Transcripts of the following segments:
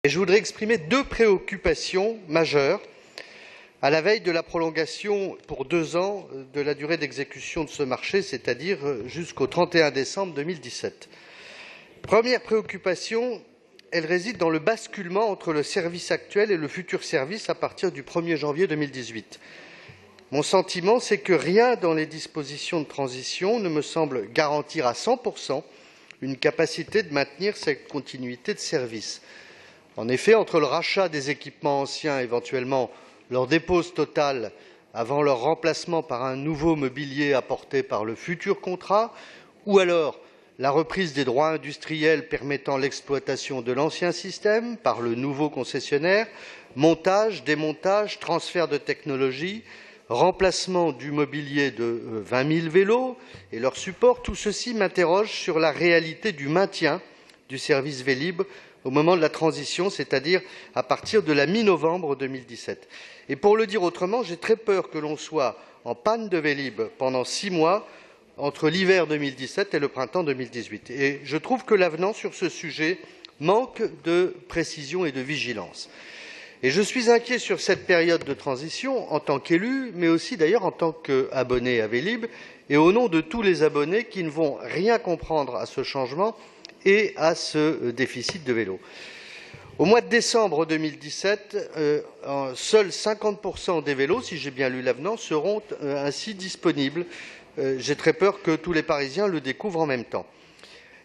Et je voudrais exprimer deux préoccupations majeures à la veille de la prolongation pour 2 ans de la durée d'exécution de ce marché, c'est-à-dire jusqu'au 31 décembre 2017. Première préoccupation, elle réside dans le basculement entre le service actuel et le futur service à partir du 1er janvier 2018. Mon sentiment, c'est que rien dans les dispositions de transition ne me semble garantir à 100% une capacité de maintenir cette continuité de service. En effet, entre le rachat des équipements anciens, éventuellement leur dépose totale avant leur remplacement par un nouveau mobilier apporté par le futur contrat, ou alors la reprise des droits industriels permettant l'exploitation de l'ancien système par le nouveau concessionnaire, montage, démontage, transfert de technologie, remplacement du mobilier de 20 000 vélos et leur support, tout ceci m'interroge sur la réalité du maintien du service Vélib' au moment de la transition, c'est-à-dire à partir de la mi-novembre 2017. Et pour le dire autrement, j'ai très peur que l'on soit en panne de Vélib' pendant 6 mois entre l'hiver 2017 et le printemps 2018. Et je trouve que l'avenant sur ce sujet manque de précision et de vigilance. Et je suis inquiet sur cette période de transition en tant qu'élu, mais aussi d'ailleurs en tant qu'abonné à Vélib' et au nom de tous les abonnés qui ne vont rien comprendre à ce changement et à ce déficit de vélos. Au mois de décembre 2017, seuls 50% des vélos, si j'ai bien lu l'avenant, seront ainsi disponibles. J'ai très peur que tous les Parisiens le découvrent en même temps.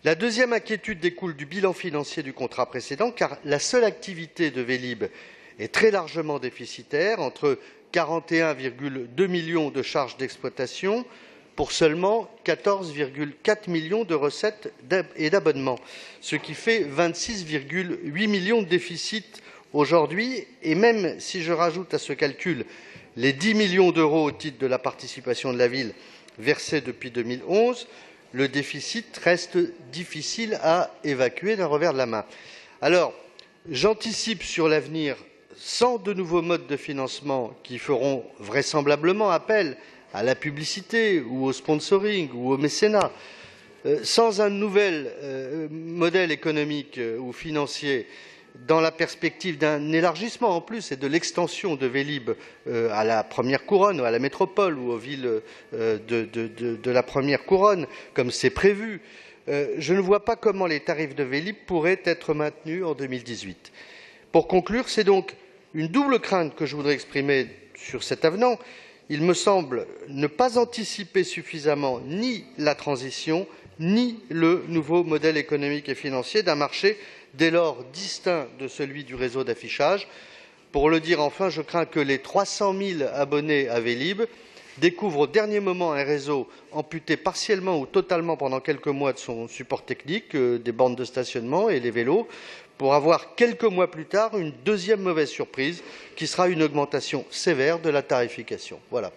La deuxième inquiétude découle du bilan financier du contrat précédent, car la seule activité de Vélib' est très largement déficitaire, entre 41,2 millions de charges d'exploitation pour seulement 14,4 millions de recettes et d'abonnements, ce qui fait 26,8 millions de déficit aujourd'hui. Et même si je rajoute à ce calcul les 10 millions d'euros au titre de la participation de la ville versée depuis 2011, le déficit reste difficile à évacuer d'un revers de la main. Alors, j'anticipe sur l'avenir, sans de nouveaux modes de financement qui feront vraisemblablement appel à la publicité ou au sponsoring ou au mécénat, sans un nouvel modèle économique ou financier, dans la perspective d'un élargissement en plus et de l'extension de Vélib' à la première couronne, ou à la métropole ou aux villes de la première couronne, comme c'est prévu, je ne vois pas comment les tarifs de Vélib' pourraient être maintenus en 2018. Pour conclure, c'est donc une double crainte que je voudrais exprimer sur cet avenant. Il me semble ne pas anticiper suffisamment ni la transition, ni le nouveau modèle économique et financier d'un marché dès lors distinct de celui du réseau d'affichage. Pour le dire enfin, je crains que les 300 000 abonnés à Vélib' découvrent au dernier moment un réseau amputé partiellement ou totalement pendant quelques mois de son support technique, des bornes de stationnement et les vélos, pour avoir quelques mois plus tard une deuxième mauvaise surprise qui sera une augmentation sévère de la tarification. Voilà.